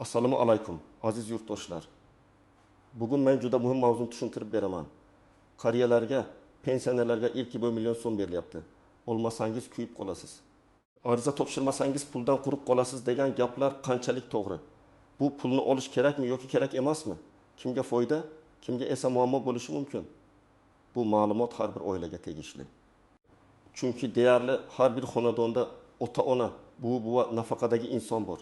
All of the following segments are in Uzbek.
Assalomu alaykum, aziz yurtdoshlar. Bugun men juda muhim mavzuni tushuntirib beraman. Qariyalarga, pensionerlarga ilk 2 million so'm berilyapti. Olmasangiz kuyib qolasiz. Ariza topshirmasangiz puldan quruq qolasiz degan gaplar qanchalik to'g'ri? Bu pulni olish kerakmi yoki kerak emasmi? Kimga foyda, kimga esa muammo bo'lishi mumkin? Bu ma'lumot har bir oilaga tegishli. Chunki deyarli har bir xonadonda ota-ona, buvi-buva nafaqadagi inson bor.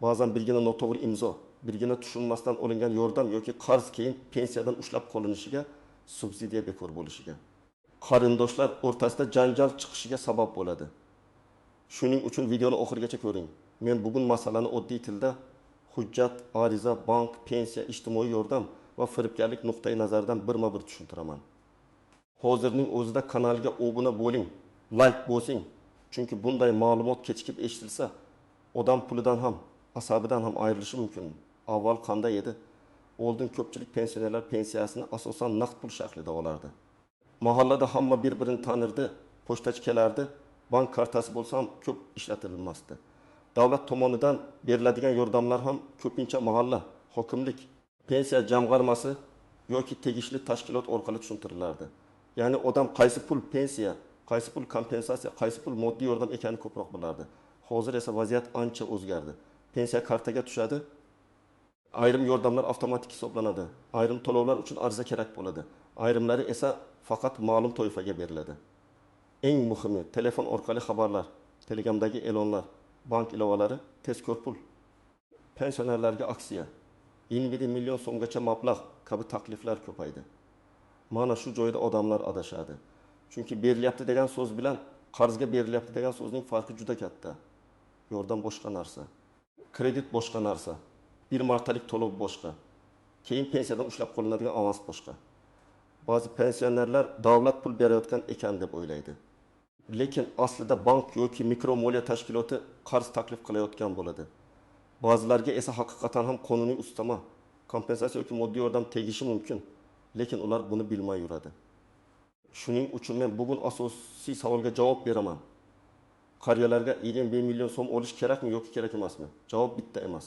Ba'zan birgina noto'g'ri imzo, birgina tushunmasdan olingan yordam yoki qarz keyin pensiyadan ushlab qolinishiga, subsidiya bekor bo'lishiga, qarindoshlar o'rtasida janjal chiqishiga sabab bo'ladi. Shuning uchun videoni oxirigacha ko'ring. Men bugun masalani oddiy tilda hujjat, ariza, bank, pensiya, ijtimoiy yordam va firibgarlik nuqtai nazaridan birma-bir tushuntiraman. Hozirning o'zida kanalga obuna bo'ling, like bosing. Chunki bunday ma'lumot kechikib eshitilsa, odam pulidan ham, asabidan ham ayrilishi mumkin. Avval qanday edi? Oldin ko'pchilik pensionerlar pensiyasini asosan naqd pul shaklida olardi. Mahallada hamma bir-birini tanirdi, pochtachi kelardi, bank kartasi bo'lsa ham ko'p ishlatilmasdi. Davlat tomonidan beriladigan yordamlar ham ko'pincha mahalla, hokimlik, pensiya jamg'armasi yoki tegishli tashkilot orqali tushuntirilardi. Ya'ni odam qaysi pul pensiya, qaysi pul kompensatsiya, qaysi pul moddiy yordam ekanini ko'proq bilardi. Hozir esa vaziyat ancha o'zgardi. Pensiya kartaga tushadi. Ayrim yordamlar avtomatik hisoblanadi. Ayrim to'lovlar uchun ariza kerak bo'ladi. Ayrimlari esa faqat ma'lum toifaga beriladi. Eng muhimi telefon orqali xabarlar, Telegramdagi e'lonlar, bank ilovalari, tezkor pul. Pensionerlarga aksiya, 20 million so'mgacha mablag' kabi takliflar ko'paydi. Mana shu joyda odamlar adashadi. Chunki berilyapti degan so'z bilan qarzga berilyapti degan so'zning farqi juda katta. Yordam boshqa narsa, kredit boshqa narsa, bir martalik to'lov boshqa, keyin pensiyadan ushlab qolinadigan avans boshqa. Ba'zi pensionerlar davlat pul berayotgan ekan deb o'ylaydi. Lekin aslida bank yoki mikro moliya tashkiloti qarz taklif qilayotgan bo'ladi. Ba'zilarga esa haqiqatan ham qonuniy ustama, kompensatsiya yoki moddiy yordam tegishi mumkin, lekin ular buni bilmay yuradi. Shuning uchun men bugun asosiy savolga javob beraman. Qariyalarga 21 million so'm olish kerakmi yoki kerak emasmi? Javob bitta emas.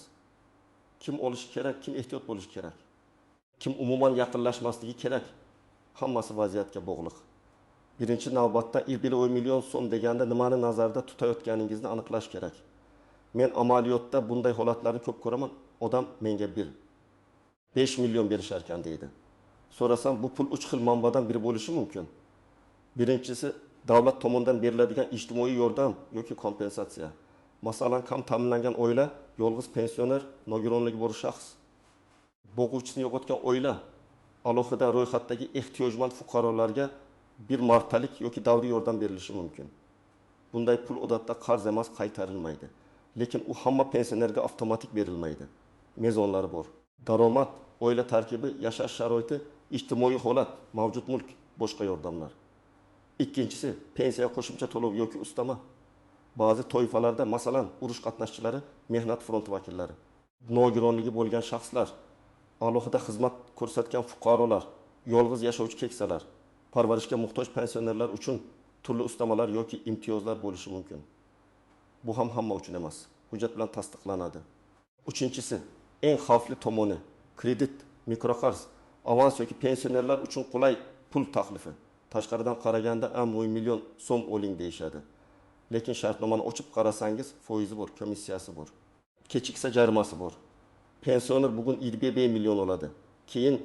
Kim olishi kerak, kim ehtiyot bo'lishi kerak? Kim umuman yaqinlashmasligi kerak? Hammasi vaziyatga bog'liq. Birinchi navbatda 21 million so'm deganda nimani nazarda tutayotganingizni aniqlash kerak. Men amaliyotda bunday holatlarni ko'p ko'raman. Odam menga 5 million berishar ekan deydi. So'rasam, bu pul 3 xil manbadan biri bo'lishi mumkin. Birinchisi davlat tomonidan beriladigan ijtimoiy yordam yoki kompensatsiya. Masalan, kam ta'minlangan oila, yolg'iz pensioner, nogironligi bor shaxs, bo'g'uvchisini yo'qotgan oila, alohida ro'yxatdagi ehtiyojmand fuqarolarga bir martalik yoki davriy yordam berilishi mumkin. Bunday pul odatda qarz emas, qaytarilmaydi. Lekin u hamma pensionerga avtomatik berilmaydi. Mezonlari bor. Daromad, oila tarkibi, yashash sharoiti, ijtimoiy holat, mavjud mulk, boshqa yordamlar. Ikkinchisi, pensiya qo'shimcha to'lov yoki ustama. Ba'zi toifalarda, masalan, urush qatnashchilari, mehnat fronti vakillari, nogironligi bo'lgan shaxslar, alohida xizmat ko'rsatgan fuqarolar, yolg'iz yashovchi keksalar, parvarishga muhtoj pensionerlar uchun turli ustamalar yoki imtiyozlar bo'lishi mumkin. Bu ham hamma uchun emas, hujjat bilan tasdiqlanadi. Uchinchisi, eng xavfli tomoni, kredit, mikroqarz, avans yoki pensionerlar uchun qulay pul taklifi. Tashqaridan qaraganda 10 million so'm oling deyishadi. Lekin shartnomani ochib qarasangiz, foizi bor, komissiyasi bor. Kechiksa jarimasi bor. Pensioner bugun 21 million oladi. Keyin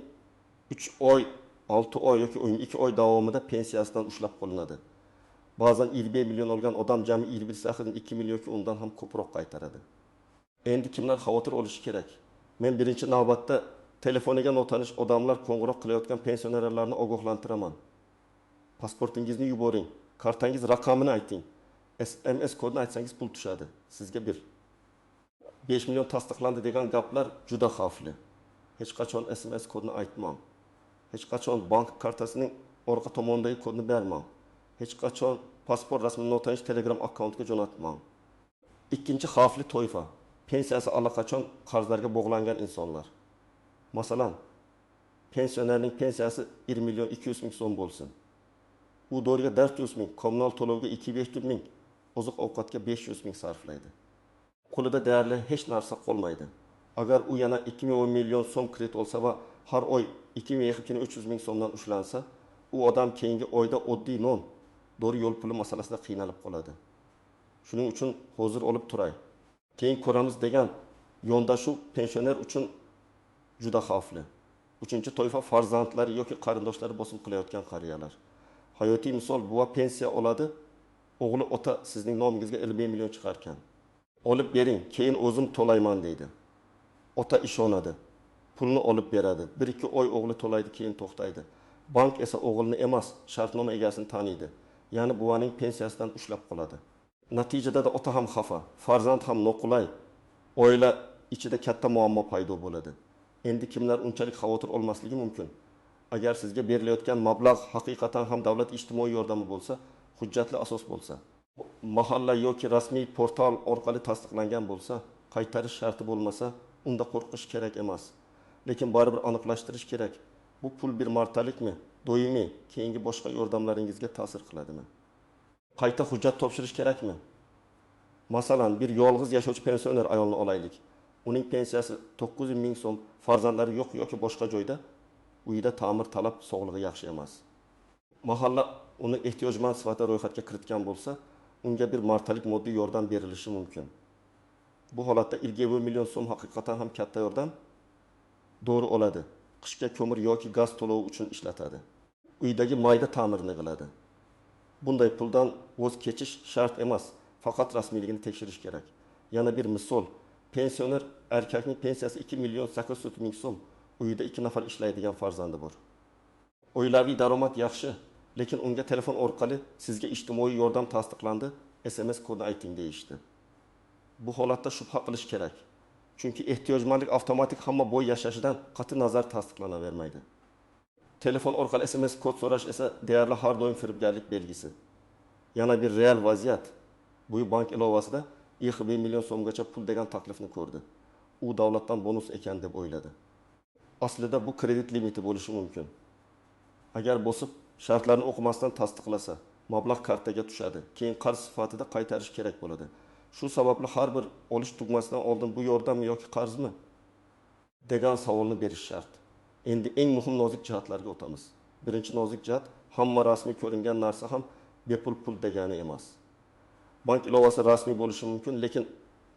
3 oy, 6 oy yoki 12 oy davomida pensiyasidan ushlab qolinadi. Ba'zan 21 million olgan odam jami 21,2 million yoki undan ham ko'proq qaytaradi. Endi kimlar xavotir olishi kerak? Men birinchi navbatda telefoniga notanish odamlar qo'ng'iroq qilayotgan pensionerlarni ogohlantiraman. Pasportingizni yuboring, kartangiz raqamini ayting. SMS kodini aytsangiz pul tushadi. Sizga 5 million tasdiqlandi degan gaplar juda xavfli. Hech qachon SMS kodini aytmang. Hech qachon bank kartasining orqa tomonidagi kodni bermang. Hech qachon pasport rasmini notanish Telegram akkauntga jo'natmang. Ikkinchi xavfli toifa, pensiyasi allaqachon qarzlarga bog'langan insonlar. Masalan, pensionerning pensiyasi 1 million 200 ming so'm bo'lsin. U doriga 400 ming, kommunal to'lovga 200 ming, oziq ovqatga 500 ming sarflaydi. Qo'lida deyarli hech narsa qolmaydi. Agar u yana 2010 million so'm kredit olsa va har oy 2,300 ming so'mdan ushlansa, u odam keyingi oyda oddiy non, dori yo'l puli masalasida qiynalib qoladi. Shuning uchun hozir olib turay. Keyin ko'ramiz degan yondashuv pensioner uchun juda xavfli. Uchinchi toifa farzandlari yoki qarindoshlari bosim qilayotgan qariyalar. Hayotiy misol, buva pensiya oladi, o'g'li ota sizning nomingizga 50 million chiqarkan. Olib bering, keyin o'zim to'layman deydi. Ota ishonadi. Pulni olib beradi. 1-2 oy o'g'li to'laydi, keyin to'xtaydi. Bank esa o'g'ilni emas, shartnoma egasini taniydi. Ya'ni buvaning pensiyasidan ushlab qoladi. Natijada da ota ham xafa, farzand ham noqulay, oila ichida katta muammo paydo bo'ladi. Endi kimlar unchalik xavotir olmasligi mumkin? Agar sizga berilayotgan mablag' haqiqatan ham davlat ijtimoiy yordami bo'lsa, hujjatli asos bo'lsa, mahalla yoki rasmiy portal orqali tasdiqlangan bo'lsa, qaytarish sharti bo'lmasa, unda qo'rqish kerak emas. Lekin baribir aniqlashtirish kerak. Bu pul bir martalikmi, doimiy, keyingi boshqa yordamlaringizga ta'sir qiladimi? Qayta hujjat topshirish kerakmi? Masalan, bir yolg'iz yashovchi pensioner ayolni olaylik. Uning pensiyasi 900 ming so'm, farzandlari yo'q yoki boshqa joyda, uyida ta'mir talab, sog'lig'i yaxshi emas. Mahalla uni ehtiyojmand sifatida ro'yxatga kiritgan bo'lsa, unga bir martalik moddiy yordam berilishi mumkin. Bu holatda 20 million so'm haqiqatan ham katta yordam. Dori oladi. Qishga ko'mir yoki gaz to'lovi uchun ishlatadi. Uydagi mayda ta'mirni qiladi. Bunday puldan voz kechish shart emas, faqat rasmiyligini tekshirish kerak. Yana bir misol, pensioner erkakning pensiyasi 2 million 800 ming so'm, uyida 2 nafar ishlaydigan farzandi bor. Oilaviy daromad yaxshi, lekin unga telefon orqali sizga ijtimoiy yordam tasdiqlandi, SMS kodini ayting deyishdi. Bu holatda shubha qilish kerak. Chunki ehtiyojmandlik avtomatik hamma bo'y yashashidan qat'iy nazar tasdiqlanavermaydi. Telefon orqali SMS kod so'rash esa deyarli har doim firibgarlik belgisi. Yana bir real vaziyat. Bu bank ilovasida 20 million so'mgacha pul degan taklifni ko'rdi. U davlatdan bonus ekan deb o'yladi. Aslida bu kredit limiti bo'lishi mumkin. Agar bosib shartlarni o'qimasdan tasdiqlasa, mablag' kartaga tushadi. Keyin qarz sifatida qaytarish kerak bo'ladi. Shu sababli har bir olish tugmasidan oldin bu yordammi yoki qarzmi degan savolni berish shart. Endi eng muhim nozik jihatlarga o'tamiz. Birinchi nozik jihat, hamma rasmiy ko'ringan narsa ham bepul pul degani emas. Bank ilovasi rasmiy bo'lishi mumkin, lekin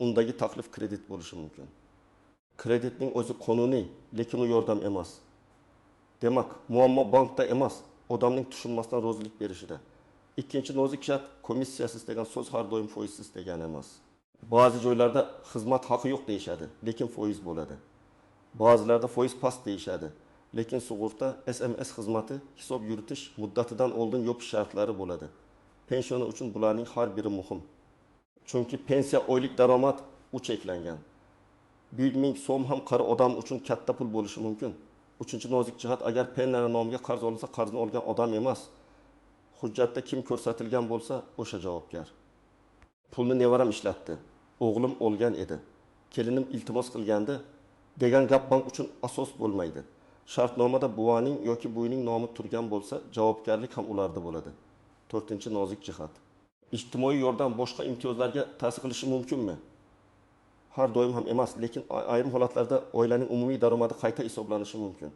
undagi taklif kredit bo'lishi mumkin. Kreditning o'zi qonuniy, lekin u yordam emas. Demak, muammo bankda emas, odamning tushunmasdan rozilik berishida. Ikkinchi nozik jihat, komissiyasiz degan so'z har doim foizsiz degani emas. Ba'zi joylarda xizmat haqi yo'q deyishadi, lekin foiz bo'ladi. Ba'zilarda foiz past deyishadi, lekin sug'urta, SMS xizmati, hisob yuritish muddatidan oldin yopish shartlari bo'ladi. Pensioner uchun bularning har biri muhim. Chunki pensiya oylik daromad u cheklangan. 1 ming so'm ham qari odam uchun katta pul bo'lishi mumkin. Uchinchi nozik jihat, agar pensioner nomiga qarz olinsa, qarzni olgan odam emas, hujjatda kim ko'rsatilgan bo'lsa, o'sha javobgar. Pulni nevaram ishlatdi, o'g'lim olgan edi, kelinim iltimos qilgandi degan gap bank uchun asos bo'lmaydi. Shartnomada buvaning yoki buvining nomi turgan bo'lsa, javobgarlik ham ularda bo'ladi. To'rtinchi nozik jihat. Ijtimoiy yordam boshqa imtiyozlarga ta'sir qilishi mumkinmi? Har doim ham emas, lekin ayrim holatlarda oilaning umumiy daromadi qayta hisoblanishi mumkin.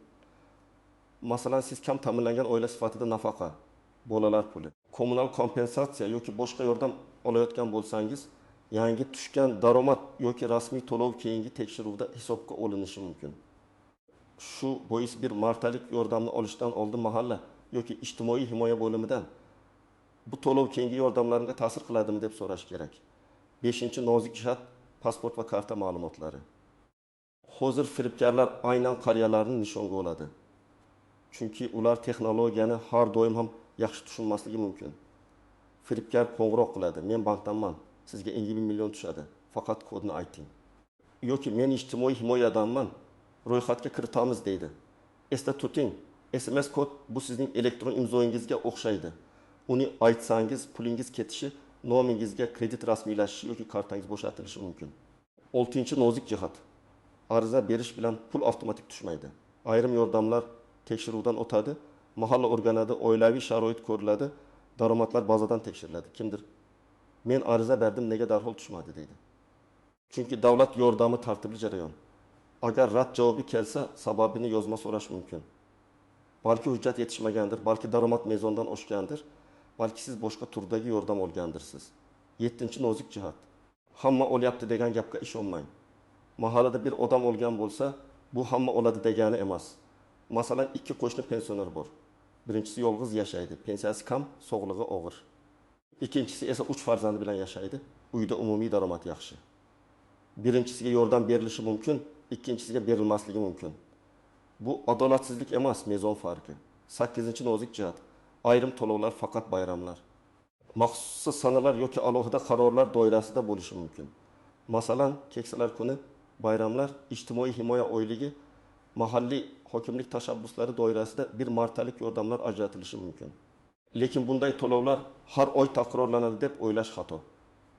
Masalan, siz kam ta'minlangan oila sifatida nafaqa, bolalar puli, kommunal kompensatsiya yoki boshqa yordam olayotgan bo'lsangiz, yangi tushgan daromad yoki rasmiy to'lov keyingi tekshiruvda hisobga olinishi mumkin. Shu bois bir martalik yordamni olishdan oldin mahalla yoki ijtimoiy himoya bo'limidan bu to'lov keyingi yordamlarga ta'sir qiladimi deb so'rash kerak. 5-nozik jihat, pasport va karta ma'lumotlari. Hozir firibgarlar aynan qariyalarni nishonga oladi. Chunki ular texnologiyani har doim ham yaxshi tushunmasligi mumkin. Firibgar qo'ng'iroq qiladi, men bankdanman, sizga 20 million tushadi, faqat kodni ayting. Yoki men ijtimoiy himoyadanman, ro'yxatga kiritamiz deydi. Esda tuting, SMS kod bu sizning elektron imzoingizga o'xshaydi. Uni aytsangiz, pulingiz ketishi, nomingizga kredit rasmiylashishi yoki kartangiz bo'shatilishi mumkin. 6-nozik jihat. Ariza berish bilan pul avtomatik tushmaydi. Ayrim yordamlar tekshiruvdan o'tadi, mahalla organida oilaviy sharoit ko'riladi, daromadlar bazadan tekshiriladi. Kimdir men ariza berdim, nega darhol tushmadi deydi. Chunki davlat yordami tartibli jarayon. Agar rad javobi kelsa, sababini yozma so'rash mumkin. Balki hujjat yetishmagandir, balki daromad mezondan oshgandir, balki siz boshqa turdagi yordam olgandirsiz. 7-nozik jihat. Hamma olyapti degan gapga ishonmang. Mahallada bir odam olgan bo'lsa, bu hamma oladi degani emas. Masalan, 2 qo'shni pensioner bor. Birinchisi yolg'iz yashaydi, pensiyasi kam, sog'lig'i og'ir. Ikkinchisi esa 3 farzandi bilan yashaydi, uyda umumiy daromad yaxshi. Birinchisiga yordam berilishi mumkin, ikkinchisiga berilmasligi mumkin. Bu adolatsizlik emas, mezon farqi. 8-nozik jihat. Ayrim to'lovlar faqat bayramlar, maxsus sanalar yoki alohida qarorlar doirasida bo'lishi mumkin. Masalan, keksalar kuni, bayramlar, ijtimoiy himoya oyligi, mahalliy hokimlik tashabbuslari doirasida bir martalik yordamlar ajratilishi mumkin. Lekin bunday to'lovlar har oy takrorlanadi deb o'ylash xato.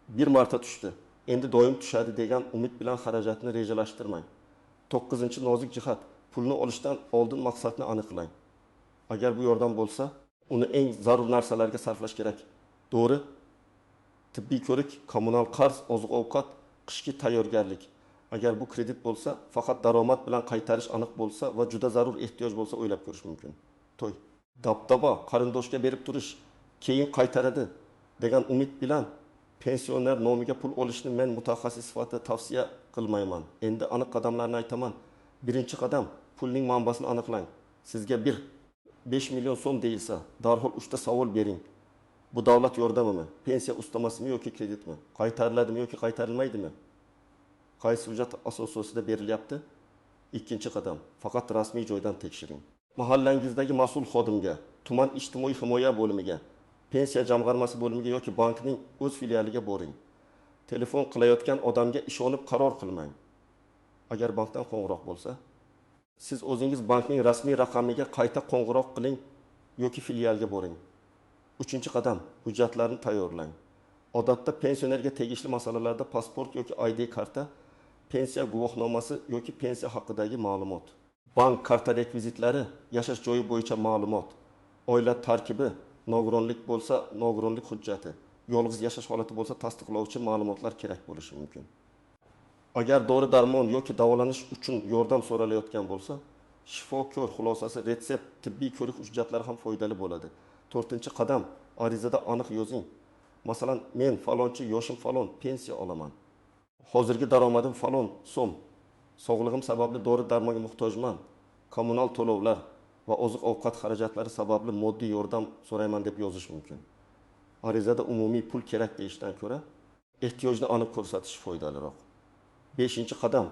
Bir marta tushdi, endi doim tushadi degan umid bilan xarajatni rejalashtirmang. 9-nozik jihat. Pulni olishdan oldin maqsadni aniqlang. Agar bu yordam bo'lsa, uni eng zarur narsalarga sarflash kerak. To'g'ri? Tibbiy ko'rik, kommunal qarz, oziq-ovqat, qishki tayyorgarlik. Agar bu kredit bo'lsa, faqat daromad bilan qaytarish aniq bo'lsa va juda zarur ehtiyoj bo'lsa o'ylab ko'rish mumkin. To'y, dabdaba, qarindoshga berib turish, keyin qaytaradi degan umid bilan pensioner nomiga pul olishni men mutaxassis sifatida tavsiya qilmayman. Endi aniq qadamlarni aytaman. Birinchi qadam, pulning manbasini aniqlang. Sizga 5 million so'm deyilsa, darhol 3 ta savol bering. Bu davlat yordamimi, pensiya ustamasimi yoki kreditmi? Qaytariladimi yoki qaytarilmaydimi? Qaysi hujjat asosida berilyapti? Ikkinchi qadam, faqat rasmiy joydan tekshiring. Mahallangizdagi mas'ul xodimga, tuman ijtimoiy himoya bo'limiga, pensiya jamg'armasi bo'limiga yoki bankning o'z filialiga boring. Telefon qilayotgan odamga ishonib qaror qilmang. Agar bankdan qo'ng'iroq bo'lsa, siz o'zingiz bankning rasmiy raqamiga qayta qo'ng'iroq qiling yoki filialga boring. 3-qadam, hujjatlarni tayyorlang. Odatda pensionerga tegishli masalalarda pasport yoki ID karta, pensiya guvohnomasi yoki pensiya haqidagi ma'lumot, bank karta rekvizitlari, yashash joyi bo'yicha ma'lumot, oila tarkibi, nogironlik bo'lsa, nogironlik hujjati, yolg'iz yashash holati bo'lsa, tasdiqlovchi ma'lumotlar kerak bo'lishi mumkin. Agar dori-darmon yoki davolanish uchun yordam so'ralayotgan bo'lsa, shifokor xulosasi, retsept, tibbiy ko'rik hujjatlari ham foydali bo'ladi. 4-qadam, arizada aniq yozing. Masalan, men falonchi, yoshim falon, pensiya olaman. Hozirgi daromadim falon so'm. Sog'lig'im sababli dori-darmonga muhtojman. Kommunal to'lovlar va oziq-ovqat xarajatlari sababli moddiy yordam so'rayman deb yozish mumkin. Arizada umumiy pul kerak deyishdan ko'ra, ehtiyojni aniq ko'rsatish foydaliroq. 5-qadam,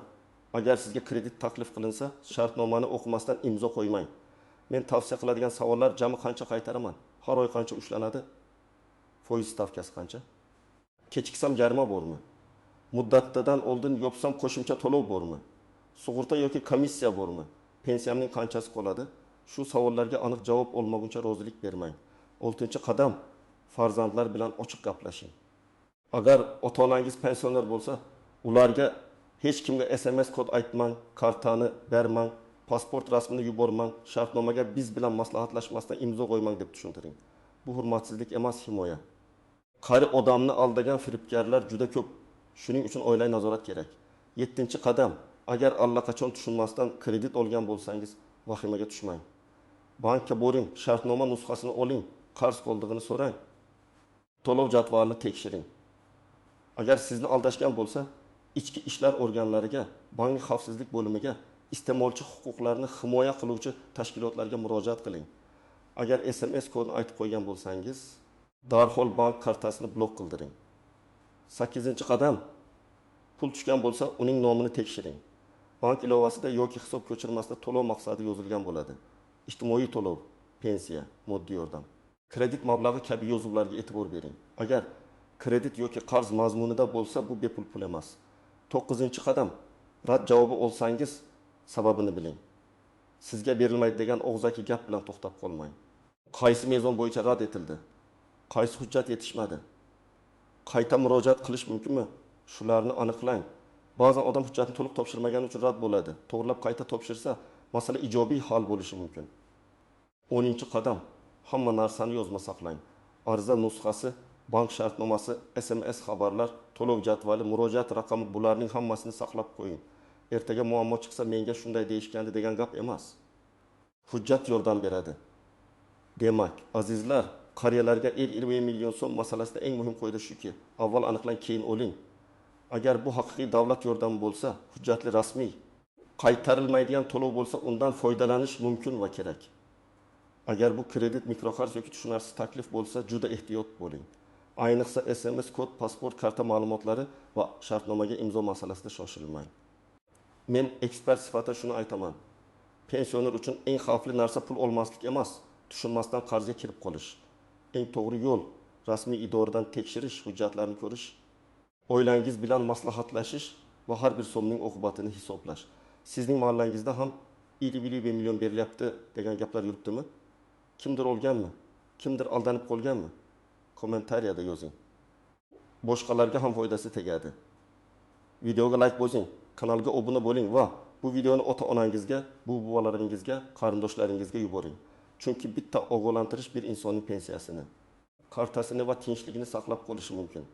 agar sizga kredit taklif qilinsa, shartnomani o'qimasdan imzo qo'ymang. Men tavsiya qiladigan savollar: jami qancha qaytaraman? Har oy qancha ushlanadi? Foiz stavkasi qancha? Kechiksam jarima bormi? Muddatidan oldin yopsam qo'shimcha to'lov bormi? Sug'urta yoki komissiya bormi? Pensiyamning qanchasi qoladi? Shu savollarga aniq javob olmaguncha rozilik bermang. 6-qadam, farzandlar bilan ochiq gaplashing. Agar ota-onangiz pensioner bo'lsa, ularga hech kimga SMS kod aytmang, kartani bermang, pasport rasmini yubormang, shartnomaga biz bilan maslahatlashmasdan imzo qo'ymang deb tushuntiring. Bu hurmatsizlik emas, himoya. Qari odamni aldagan firibgarlar juda ko'p. Shuning uchun oilaviy nazorat kerak. 7-qadam, agar allaqachon tushunmasdan kredit olgan bo'lsangiz, vahimaga tushmang. Bankka boring, shartnoma nusxasini oling, qarz qoldig'ini so'rang. To'lov jadvalini tekshiring. Agar sizni aldashgan bo'lsa, ichki ishlar organlariga, bank xavfsizlik bo'limiga, iste'molchi huquqlarini himoya qiluvchi tashkilotlarga murojaat qiling. Agar SMS kodini aytib qo'ygan bo'lsangiz, darhol bank kartasini blok qildiring. 8-qadam, pul tushgan bo'lsa, uning nomini tekshiring. Bank ilovasida yoki hisob ko'chirmasida to'lov maqsadi yozilgan bo'ladi. Ijtimoiy to'lov, pensiya, moddiy yordam, kredit mablag'i kabi yozuvlarga e'tibor bering. Agar kredit yoki qarz mazmunida bo'lsa, bu bepul pul emas. 9-qadam, rad javobi olsangiz, sababini biling. Sizga berilmaydi degan og'zaki gap bilan to'xtab qolmang. Qaysi mezon bo'yicha rad etildi? Qaysi hujjat yetishmadi? Qayta murojaat qilish mumkinmi? Shularni aniqlang. Ba'zan odam hujjatni to'liq topshirmagani uchun rad bo'ladi. To'g'rilab qayta topshirsa, masala ijobiy hal bo'lishi mumkin. 10-qadam, hamma narsani yozma saqlang. Ariza nusxasi, bank shartnomasi, SMS xabarlar, to'lov jadvali, murojaat raqami, bularning hammasini saqlab qo'ying. Ertaga muammo chiqsa menga shunday deyishgandi degan gap emas. Hujjat yordam beradi. Demak, azizlar, qariyalarga 50 million so'm masalasida eng muhim qoida shuki, avval aniqlang, keyin o'ling. Agar bu haqiqiy davlat yordami bo'lsa, hujjatli rasmiy, qaytarilmaydigan to'lov bo'lsa, undan foydalanish mumkin va kerak. Agar bu kredit, mikroqarz yoki tushunarsiz taklif bo'lsa, juda ehtiyot bo'ling. Ayniqsa SMS kod, pasport, karta ma'lumotlari va shartnomaga imzo masalasida shoshilmang. Men ekspert sifatida shuni aytaman. Pensioner uchun eng xavfli narsa pul olmaslik emas, tushunmasdan qarzga kirib qolish. Eng to'g'ri yo'l rasmiy idoradan tekshirish, hujjatlarni ko'rish, oilangiz bilan maslahatlashish va har bir so'mning oqibatini hisoblash. Sizning mahallangizda ham 50 million berilyapti degan gaplar yuribdimi? Kimdir olganmi? Kimdir aldanib qolganmi? Kommentariyada yozing. Boshqalarga ham foydasi tegadi. Videoga like bosing, kanalga obuna bo'ling va bu videoni ota-onangizga, buvalaringizga, qarindoshlaringizga yuboring. Chunki bitta ogo'lantirish bir insonning pensiyasini, kartasini va tinchligini saqlab qolishi mumkin.